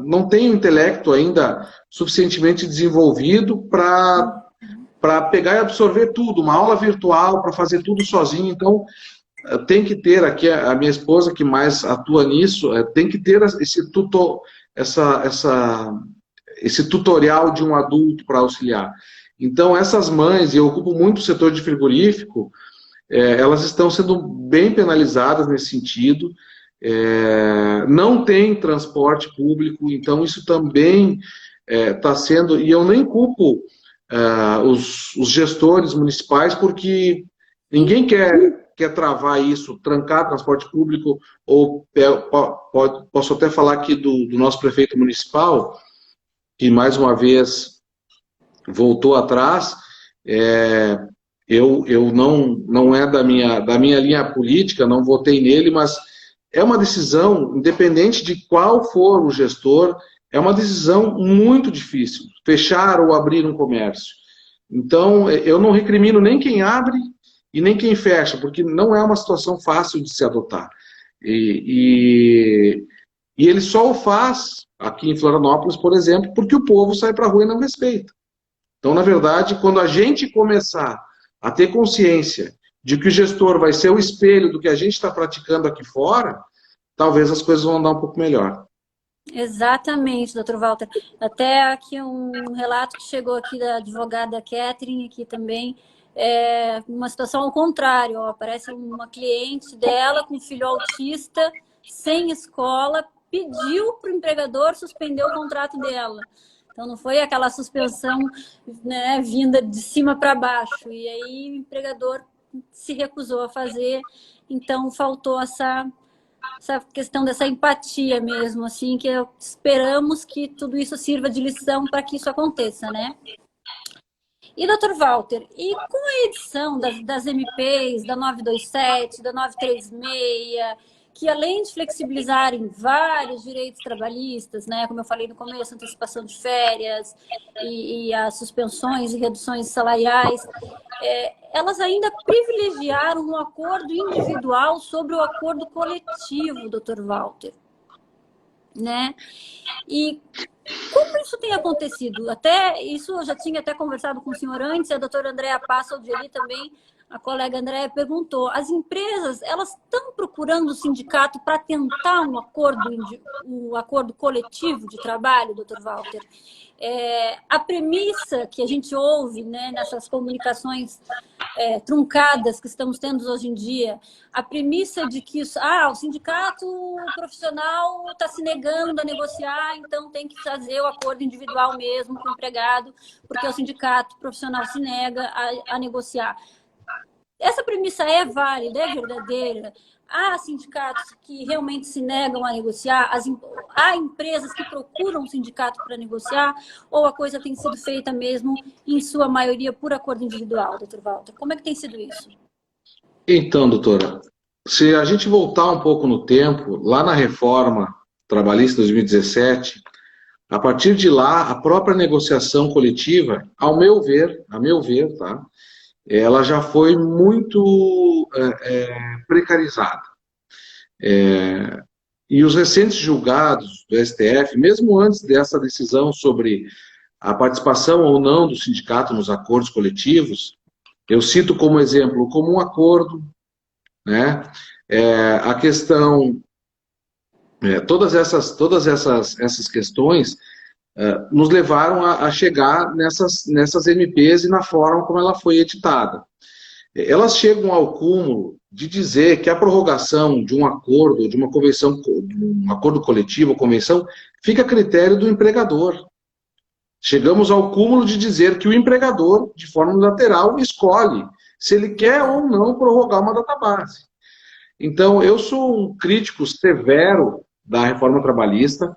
não têm o intelecto ainda suficientemente desenvolvido para pegar e absorver tudo, uma aula virtual, para fazer tudo sozinho. Então, tem que ter aqui, a minha esposa que mais atua nisso, tem que ter esse tutorial de um adulto para auxiliar. Então, essas mães, e eu ocupo muito o setor de frigorífico, elas estão sendo bem penalizadas nesse sentido, não tem transporte público, então isso também está sendo, e eu nem culpo os gestores municipais, porque ninguém quer travar isso, trancar transporte público, ou posso até falar aqui do nosso prefeito municipal, que mais uma vez voltou atrás. Eu não é da minha linha política, não votei nele, mas é uma decisão, independente de qual for o gestor, é uma decisão muito difícil, fechar ou abrir um comércio. Então, eu não recrimino nem quem abre e nem quem fecha, porque não é uma situação fácil de se adotar. E ele só o faz, aqui em Florianópolis, por exemplo, porque o povo sai para a rua e não respeita. Então, na verdade, quando a gente começar a ter consciência de que o gestor vai ser o espelho do que a gente está praticando aqui fora, talvez as coisas vão andar um pouco melhor. Exatamente, doutor Walter. Até aqui um relato que chegou aqui da advogada Catherine, aqui também, uma situação ao contrário. Ó, aparece uma cliente dela com filho autista, sem escola, pediu para o empregador suspender o contrato dela. Então, não foi aquela suspensão, né, vinda de cima para baixo. E aí o empregador se recusou a fazer. Então, faltou essa questão dessa empatia mesmo, assim, que esperamos que tudo isso sirva de lição para que isso aconteça, né? E, doutor Walter, e com a edição das MPs, da 927, da 936, que além de flexibilizarem vários direitos trabalhistas, né, como eu falei no começo, antecipação de férias e as suspensões e reduções salariais, elas ainda privilegiaram um acordo individual sobre o acordo coletivo, doutor Walter, né? E como isso tem acontecido? Até isso eu já tinha até conversado com o senhor antes, a doutora Andréa Passoldi também, a colega Andréa perguntou, as empresas, elas estão procurando o sindicato para tentar um acordo coletivo de trabalho, doutor Walter? A premissa que a gente ouve, né, nessas comunicações truncadas que estamos tendo hoje em dia, a premissa de que o sindicato profissional está se negando a negociar, então tem que fazer o acordo individual mesmo com o empregado, porque o sindicato profissional se nega a negociar. Essa premissa é válida, é verdadeira? Há sindicatos que realmente se negam a negociar? Há empresas que procuram um sindicato para negociar? Ou a coisa tem sido feita mesmo, em sua maioria, por acordo individual, doutor Walter? Como é que tem sido isso? Então, doutora, se a gente voltar um pouco no tempo, lá na reforma trabalhista de 2017, a partir de lá, a própria negociação coletiva, a meu ver, tá? Ela já foi muito precarizada. E os recentes julgados do STF, mesmo antes dessa decisão sobre a participação ou não do sindicato nos acordos coletivos, eu cito como exemplo o comum acordo, né? A questão, todas essas questões nos levaram a chegar nessas MPs e na forma como ela foi editada. Elas chegam ao cúmulo de dizer que a prorrogação de um acordo, de uma convenção, de um acordo coletivo, convenção, fica a critério do empregador. Chegamos ao cúmulo de dizer que o empregador, de forma unilateral, escolhe se ele quer ou não prorrogar uma database. Então, eu sou um crítico severo da reforma trabalhista,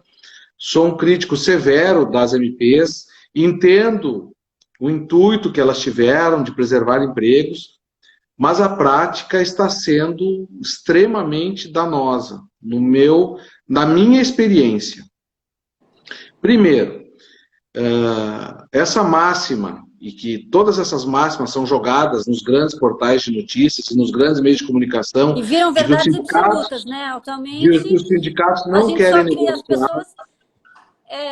sou um crítico severo das MPs, entendo o intuito que elas tiveram de preservar empregos, mas a prática está sendo extremamente danosa, na minha experiência. Primeiro, essa máxima, e que todas essas máximas são jogadas nos grandes portais de notícias e nos grandes meios de comunicação. E viram verdades absolutas, né? Atualmente, os sindicatos não querem negociar.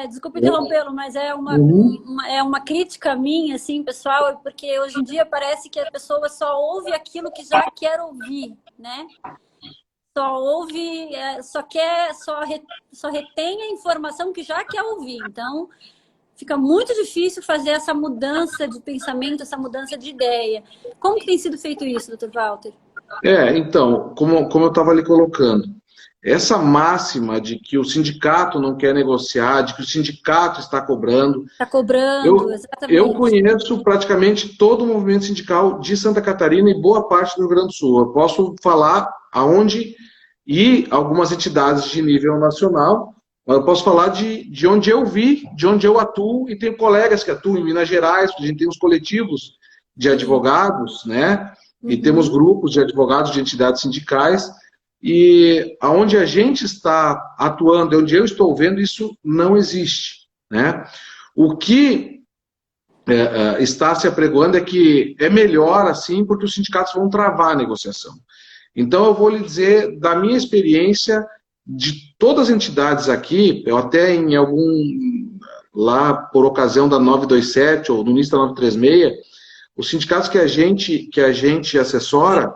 Desculpe interrompê-lo, mas é uma crítica minha, assim, pessoal, porque hoje em dia parece que a pessoa só ouve aquilo que já quer ouvir, né? Só ouve, só retém a informação que já quer ouvir. Então, fica muito difícil fazer essa mudança de pensamento, essa mudança de ideia. Como que tem sido feito isso, doutor Walter? Então, como eu estava ali colocando, essa máxima de que o sindicato não quer negociar, de que o sindicato está cobrando. Está cobrando, Eu exatamente. conheço praticamente todo o movimento sindical de Santa Catarina e boa parte do Rio Grande do Sul. Eu posso falar aonde e algumas entidades de nível nacional, mas eu posso falar de onde eu vi, de onde eu atuo, e tenho colegas que atuam em Minas Gerais, a gente tem os coletivos de advogados, né? E temos grupos de advogados de entidades sindicais, e aonde a gente está atuando, onde eu estou vendo, isso não existe, né? O que está se apregoando é que é melhor assim, porque os sindicatos vão travar a negociação. Então, eu vou lhe dizer, da minha experiência, de todas as entidades aqui, eu até em lá por ocasião da 927, ou no início da 936, os sindicatos que a gente assessora,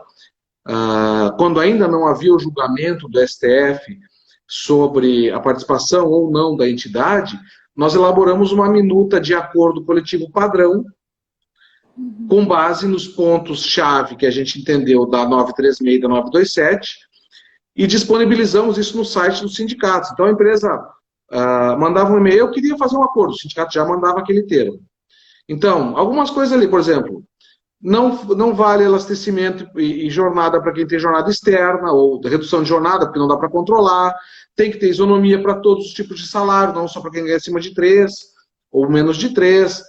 quando ainda não havia o julgamento do STF sobre a participação ou não da entidade, nós elaboramos uma minuta de acordo coletivo padrão, com base nos pontos-chave que a gente entendeu da 936 e da 927, e disponibilizamos isso no site dos sindicatos. Então a empresa mandava um e-mail, eu queria fazer um acordo, o sindicato já mandava aquele termo. Então, algumas coisas ali, por exemplo, não vale elastecimento e jornada para quem tem jornada externa, ou redução de jornada, porque não dá para controlar, tem que ter isonomia para todos os tipos de salário, não só para quem ganha acima de 3, ou menos de 3,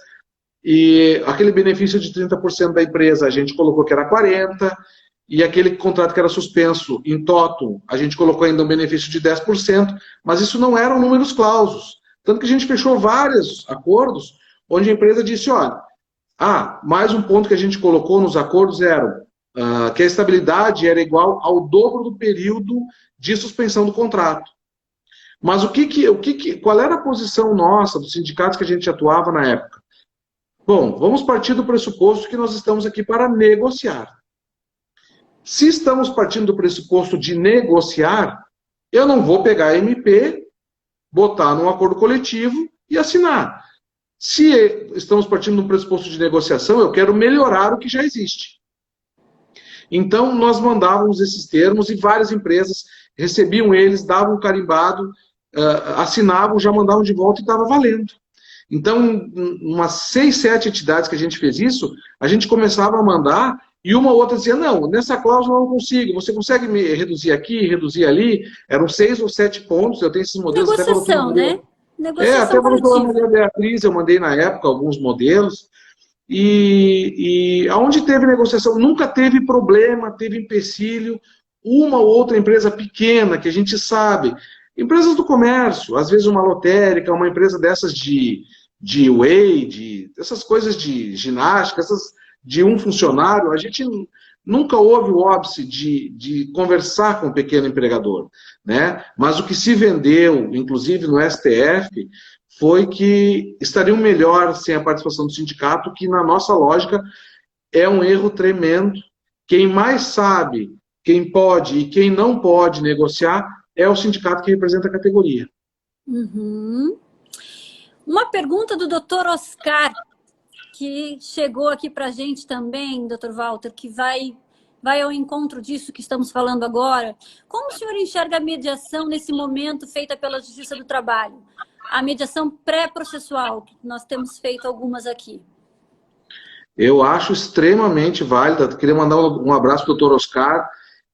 e aquele benefício de 30% da empresa, a gente colocou que era 40%, e aquele contrato que era suspenso em totum, a gente colocou ainda um benefício de 10%, mas isso não eram números clausos. Tanto que a gente fechou vários acordos, onde a empresa disse, olha, mais um ponto que a gente colocou nos acordos era que a estabilidade era igual ao dobro do período de suspensão do contrato. Mas qual era a posição nossa, dos sindicatos que a gente atuava na época? Bom, vamos partir do pressuposto que nós estamos aqui para negociar. Se estamos partindo do pressuposto de negociar, eu não vou pegar a MP, botar num acordo coletivo e assinar. Se estamos partindo do pressuposto de negociação, eu quero melhorar o que já existe. Então, nós mandávamos esses termos e várias empresas recebiam eles, davam um carimbado, assinavam, já mandavam de volta e estava valendo. Então, umas 6, 7 entidades que a gente fez isso, a gente começava a mandar e uma ou outra dizia, não, nessa cláusula eu não consigo, você consegue me reduzir aqui, reduzir ali? Eram 6 ou 7 pontos, eu tenho esses modelos. Negociação, até né? Negociação até para a coletiva. Maria Beatriz, eu mandei na época alguns modelos, e aonde teve negociação, nunca teve problema, teve empecilho, uma ou outra empresa pequena, que a gente sabe, empresas do comércio, às vezes uma lotérica, uma empresa dessas de whey, essas coisas de ginástica, essas de um funcionário, a gente nunca houve o óbice de conversar com o pequeno empregador, né? Mas o que se vendeu, inclusive no STF, foi que estariam melhor sem a participação do sindicato, que na nossa lógica é um erro tremendo. Quem mais sabe, quem pode e quem não pode negociar é o sindicato que representa a categoria. Uma pergunta do Dr. Oscar, que chegou aqui para a gente também, Dr. Walter, que vai ao encontro disso que estamos falando agora. Como o senhor enxerga a mediação nesse momento feita pela Justiça do Trabalho? A mediação pré-processual, que nós temos feito algumas aqui. Eu acho extremamente válida. Queria mandar um abraço para o Dr. Oscar,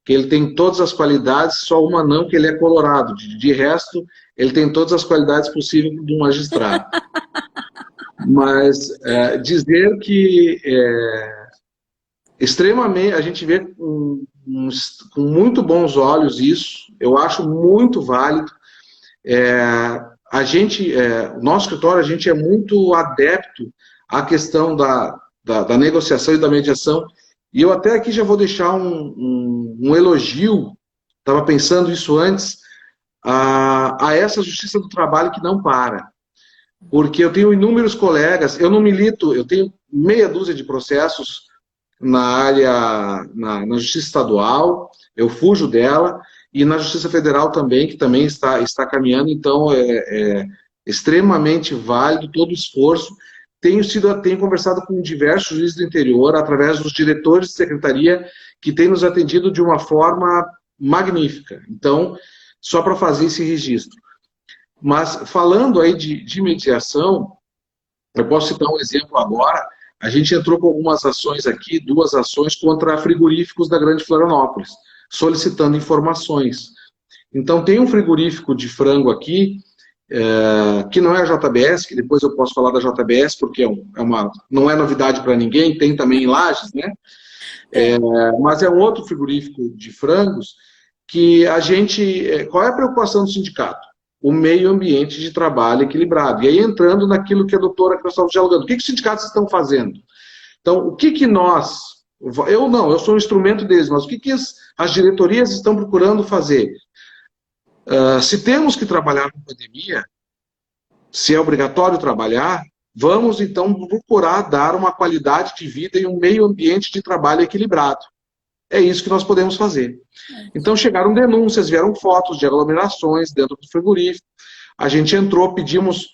que ele tem todas as qualidades, só uma não, que ele é colorado. De resto, ele tem todas as qualidades possíveis de um magistrado. Mas dizer que extremamente, a gente vê com muito bons olhos isso, eu acho muito válido. O nosso escritório, a gente é muito adepto à questão da negociação e da mediação, e eu até aqui já vou deixar um elogio, estava pensando isso antes, a essa Justiça do Trabalho que não para. Porque eu tenho inúmeros colegas, eu não milito, eu tenho meia dúzia de processos na área, na Justiça Estadual, eu fujo dela, e na Justiça Federal também, que também está caminhando, então é extremamente válido todo o esforço. Tenho conversado com diversos juízes do interior, através dos diretores de secretaria, que têm nos atendido de uma forma magnífica. Então, só para fazer esse registro. Mas falando aí de mediação, eu posso citar um exemplo agora. A gente entrou com algumas ações aqui, 2 ações contra frigoríficos da Grande Florianópolis, solicitando informações. Então tem um frigorífico de frango aqui, que não é a JBS, que depois eu posso falar da JBS, porque não é novidade para ninguém, tem também em Lages, né? Mas é um outro frigorífico de frangos que a gente... Qual é a preocupação do sindicato? O meio ambiente de trabalho equilibrado. E aí entrando naquilo que a doutora estava dialogando. O que os sindicatos estão fazendo? Então, o que nós... Eu sou um instrumento deles, mas o que as diretorias estão procurando fazer? Se temos que trabalhar com pandemia, se é obrigatório trabalhar, vamos então procurar dar uma qualidade de vida e um meio ambiente de trabalho equilibrado. É isso que nós podemos fazer. Então chegaram denúncias, vieram fotos de aglomerações dentro do frigorífico. A gente entrou, pedimos...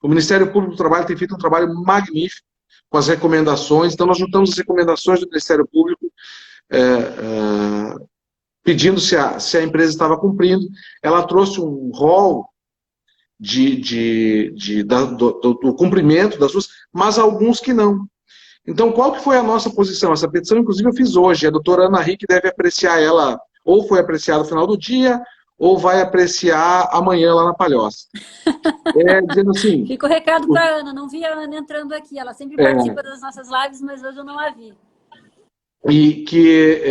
O Ministério Público do Trabalho tem feito um trabalho magnífico com as recomendações. Então nós juntamos as recomendações do Ministério Público, pedindo se a empresa estava cumprindo. Ela trouxe um rol do cumprimento das suas, mas alguns que não. Então, qual que foi a nossa posição? Essa petição, inclusive, eu fiz hoje. A doutora Ana Rick deve apreciar ela, ou foi apreciada no final do dia, ou vai apreciar amanhã lá na Palhoça. Dizendo assim... Fica o recado para a Ana. Não vi a Ana entrando aqui. Ela sempre participa das nossas lives, mas hoje eu não a vi. E que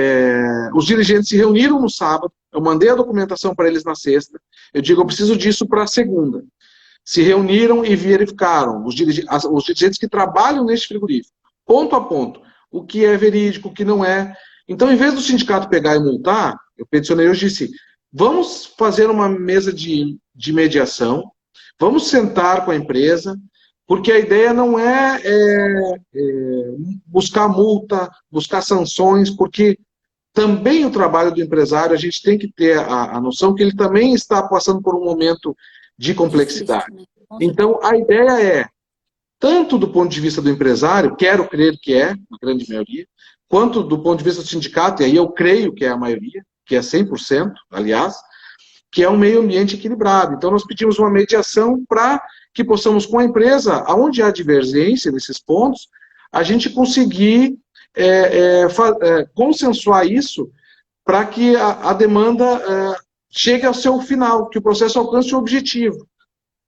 os dirigentes se reuniram no sábado, eu mandei a documentação para eles na sexta, eu digo, eu preciso disso para a segunda. Se reuniram e verificaram, os dirigentes que trabalham neste frigorífico, ponto a ponto, o que é verídico, o que não é. Então, em vez do sindicato pegar e multar, eu peticionei hoje e disse, vamos fazer uma mesa de mediação, vamos sentar com a empresa, porque a ideia não é buscar multa, buscar sanções, porque também o trabalho do empresário, a gente tem que ter a noção que ele também está passando por um momento de complexidade. Então, a ideia é, tanto do ponto de vista do empresário, quero crer que é, a grande maioria, quanto do ponto de vista do sindicato, e aí eu creio que é a maioria, que é 100%, aliás, que é um meio ambiente equilibrado. Então, nós pedimos uma mediação para que possamos, com a empresa, onde há divergência nesses pontos, a gente conseguir consensuar isso para que a demanda chegue ao seu final, que o processo alcance o objetivo.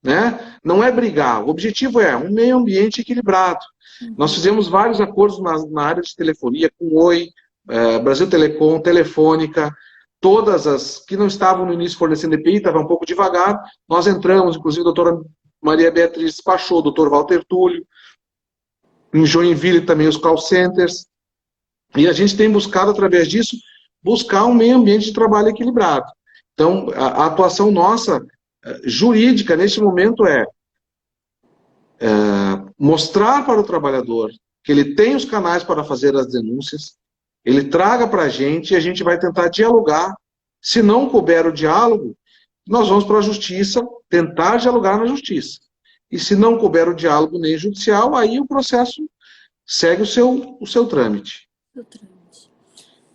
Né? Não é brigar, o objetivo é um meio ambiente equilibrado. Nós fizemos vários acordos na área de telefonia, com o Oi, Brasil Telecom, Telefônica, todas as que não estavam no início fornecendo EPI, estavam um pouco devagar, nós entramos, inclusive a doutora Maria Beatriz despachou, o doutor Walter Túlio, em Joinville também os call centers, e a gente tem buscado, através disso, buscar um meio ambiente de trabalho equilibrado. Então, a atuação nossa, jurídica, neste momento, é mostrar para o trabalhador que ele tem os canais para fazer as denúncias, ele traga para a gente e a gente vai tentar dialogar. Se não couber o diálogo, nós vamos para a justiça, tentar dialogar na justiça. E se não couber o diálogo nem judicial, aí o processo segue o seu trâmite.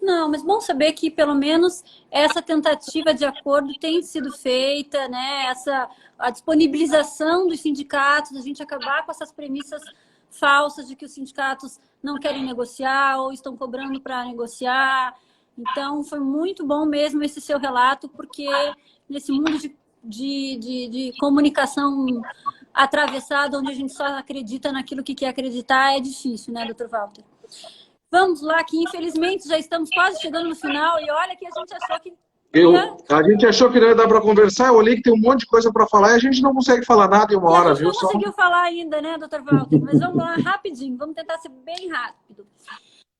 Não, mas bom saber que pelo menos essa tentativa de acordo tem sido feita, né? A disponibilização dos sindicatos, a gente acabar com essas premissas falsas de que os sindicatos não querem negociar ou estão cobrando para negociar. Então, foi muito bom mesmo esse seu relato, porque nesse mundo de comunicação atravessada, onde a gente só acredita naquilo que quer acreditar, é difícil, né, doutor Walter? Vamos lá, que infelizmente já estamos quase chegando no final, e olha que a gente achou que... A gente achou que não ia dar para conversar, eu olhei que tem um monte de coisa para falar e a gente não consegue falar nada em uma hora, viu? A gente não conseguiu falar ainda, né, doutor Walter? Mas vamos lá, rapidinho, vamos tentar ser bem rápido.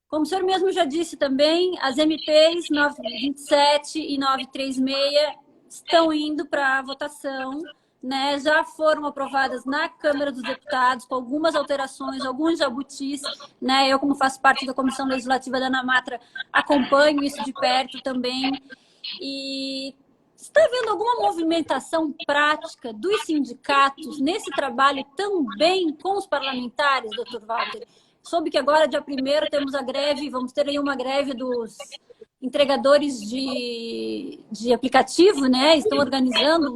Como o senhor mesmo já disse também, as MPs 927 e 936 estão indo para a votação, né? Já foram aprovadas na Câmara dos Deputados, com algumas alterações, alguns jabutis, né? Eu, como faço parte da Comissão Legislativa da Anamatra, acompanho isso de perto também. E está havendo alguma movimentação prática dos sindicatos nesse trabalho também com os parlamentares, doutor Walter? Soube que agora, dia 1º, temos a greve, vamos ter aí uma greve dos entregadores de aplicativo, né, estão organizando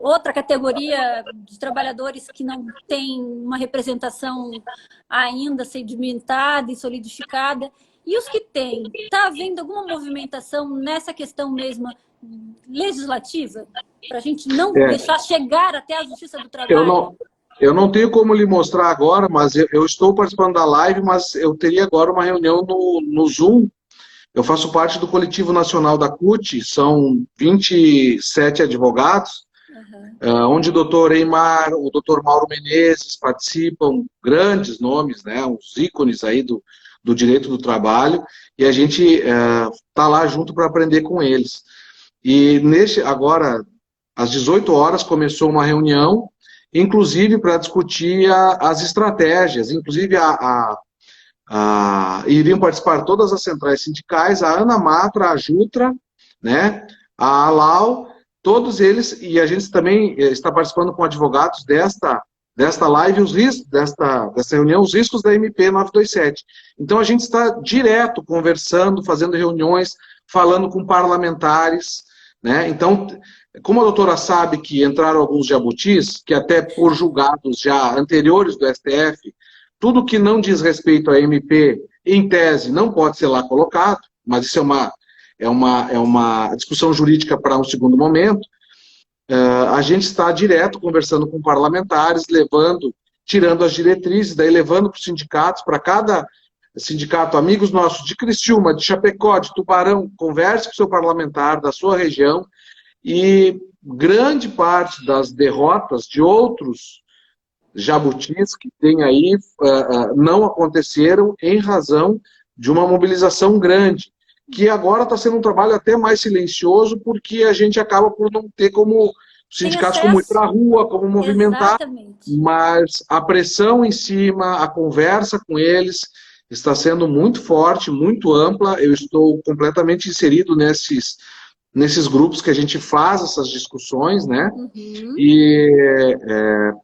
outra categoria de trabalhadores que não tem uma representação ainda sedimentada e solidificada. E os que têm, está havendo alguma movimentação nessa questão mesmo legislativa? Para a gente não deixar chegar até a Justiça do Trabalho? Eu não tenho como lhe mostrar agora, mas eu estou participando da live, mas eu teria agora uma reunião no Zoom. Eu faço parte do coletivo nacional da CUT, são 27 advogados, onde o doutor Eimar, o doutor Mauro Menezes participam, grandes nomes, né, uns ícones aí do direito do trabalho, e a gente está lá junto para aprender com eles. E agora, às 18 horas, começou uma reunião, inclusive para discutir as estratégias, inclusive iriam participar todas as centrais sindicais, a ANAMATRA, a JUTRA, né, a ALAU, todos eles, e a gente também está participando com advogados desta live, os riscos dessa reunião, os riscos da MP 927. Então a gente está direto conversando, fazendo reuniões, falando com parlamentares, né? Então, como a doutora sabe que entraram alguns jabutis, que até por julgados já anteriores do STF, tudo que não diz respeito à MP, em tese, não pode ser lá colocado, mas isso é uma discussão jurídica para um segundo momento. A gente está direto conversando com parlamentares, tirando as diretrizes, daí levando para os sindicatos, para cada sindicato, amigos nossos de Criciúma, de Chapecó, de Tubarão, converse com o seu parlamentar da sua região, e grande parte das derrotas de outros jabutis que tem aí não aconteceram em razão de uma mobilização grande, que agora está sendo um trabalho até mais silencioso, porque a gente acaba por não ter como sindicatos como ir para a rua, como movimentar. Exatamente. Mas a pressão em cima, a conversa com eles está sendo muito forte, muito ampla. Eu estou completamente inserido nesses grupos que a gente faz essas discussões, né? E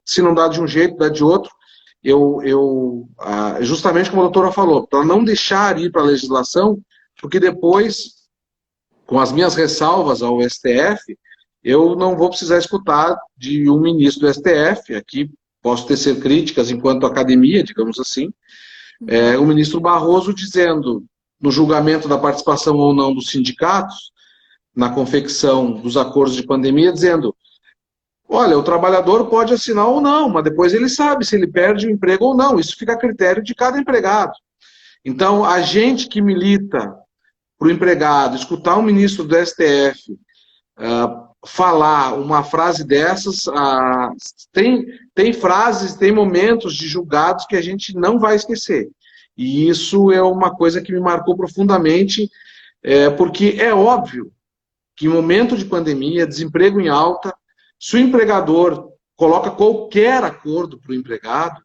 se não dá de um jeito, dá de outro. Justamente como a doutora falou, para não deixar ir para a legislação, porque depois, com as minhas ressalvas ao STF, eu não vou precisar escutar de um ministro do STF, aqui posso tecer críticas enquanto academia, digamos assim, o ministro Barroso dizendo, no julgamento da participação ou não dos sindicatos, na confecção dos acordos de pandemia, dizendo, olha, o trabalhador pode assinar ou não, mas depois ele sabe se ele perde o emprego ou não, isso fica a critério de cada empregado. Então, a gente que milita para o empregado, escutar um ministro do STF falar uma frase dessas, tem frases, tem momentos de julgados que a gente não vai esquecer. E isso é uma coisa que me marcou profundamente, porque é óbvio que em momento de pandemia, desemprego em alta, se o empregador coloca qualquer acordo para o empregado,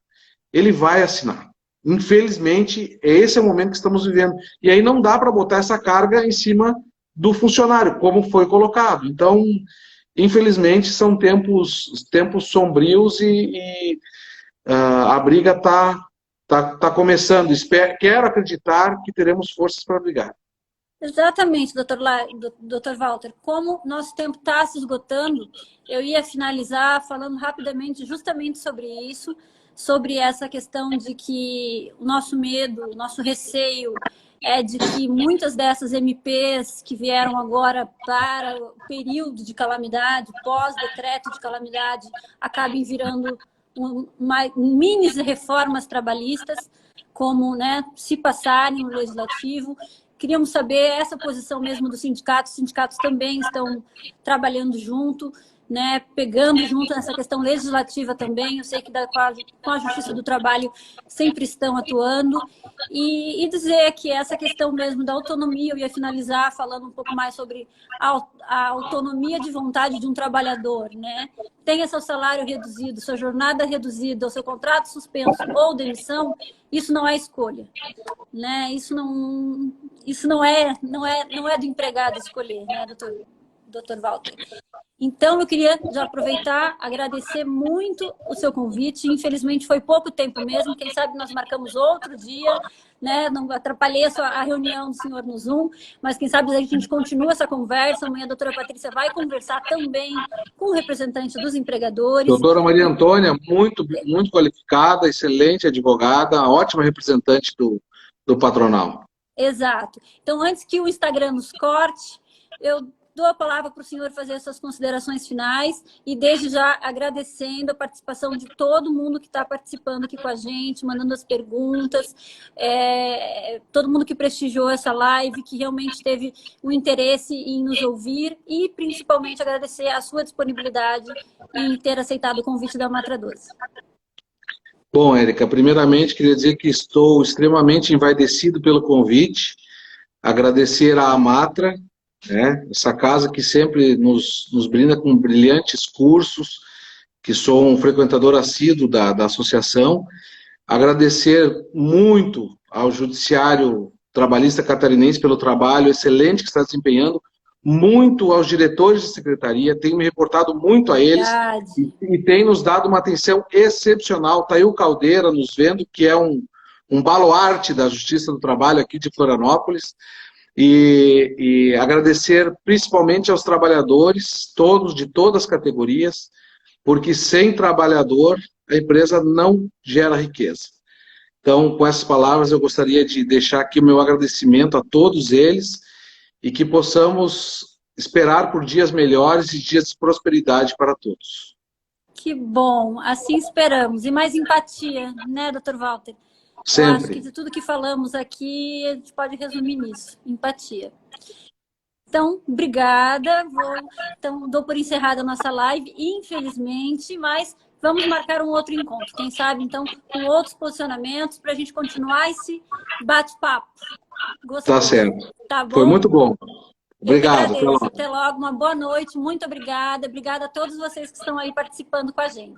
ele vai assinar. Infelizmente, esse é o momento que estamos vivendo. E aí não dá para botar essa carga em cima do funcionário, como foi colocado. Então, infelizmente, são tempos sombrios e a briga está começando. Quero acreditar que teremos forças para brigar. Exatamente, doutor Walter. Como nosso tempo está se esgotando, eu ia finalizar falando rapidamente justamente sobre isso, sobre essa questão de que o nosso medo, o nosso receio é de que muitas dessas MPs que vieram agora para o período de calamidade, pós-decreto de calamidade, acabem virando mini reformas trabalhistas, como, né, se passarem no legislativo. Queríamos saber essa posição mesmo dos sindicatos. Os sindicatos também estão trabalhando junto, né, pegando junto nessa questão legislativa também. Eu sei que com a Justiça do Trabalho sempre estão atuando. E dizer que essa questão mesmo da autonomia, eu ia finalizar falando um pouco mais sobre a autonomia de vontade de um trabalhador, né? Tenha seu salário reduzido, sua jornada reduzida, o seu contrato suspenso ou demissão, isso não é escolha, né? Isso não é do empregado escolher, né, doutor Walter? Então, eu queria já aproveitar, agradecer muito o seu convite. Infelizmente, foi pouco tempo mesmo. Quem sabe nós marcamos outro dia, né? Não atrapalhei a reunião do senhor no Zoom, mas quem sabe a gente continua essa conversa. Amanhã a doutora Patrícia vai conversar também com o representante dos empregadores. Doutora Maria Antônia, muito qualificada, excelente advogada, ótima representante do patronal. Exato. Então, antes que o Instagram nos corte, eu dou a palavra para o senhor fazer as suas considerações finais e desde já agradecendo a participação de todo mundo que está participando aqui com a gente, mandando as perguntas, todo mundo que prestigiou essa live, que realmente teve o interesse em nos ouvir e principalmente agradecer a sua disponibilidade em ter aceitado o convite da Matra 12. Bom, Érica, primeiramente queria dizer que estou extremamente envaidecido pelo convite, agradecer à Amatra, né, essa casa que sempre nos brinda com brilhantes cursos, que sou um frequentador assíduo da associação, agradecer muito ao Judiciário Trabalhista Catarinense pelo trabalho excelente que está desempenhando, muito aos diretores de secretaria, tenho me reportado muito a eles e tem nos dado uma atenção excepcional. Está aí o Caldeira nos vendo, que é um baluarte da Justiça do Trabalho aqui de Florianópolis, e agradecer principalmente aos trabalhadores, todos de todas as categorias, porque sem trabalhador a empresa não gera riqueza. Então, com essas palavras, eu gostaria de deixar aqui o meu agradecimento a todos eles e que possamos esperar por dias melhores e dias de prosperidade para todos. Que bom, assim esperamos. E mais empatia, né, doutor Walter? Sempre. Eu acho que de tudo que falamos aqui, a gente pode resumir nisso, empatia. Então, obrigada. Então, dou por encerrada a nossa live, infelizmente, mas vamos marcar um outro encontro. Quem sabe, então, com outros posicionamentos, para a gente continuar esse bate-papo. Tá certo. Tá bom? Foi muito bom. Obrigado. Até logo. Uma boa noite. Muito obrigada. Obrigada a todos vocês que estão aí participando com a gente.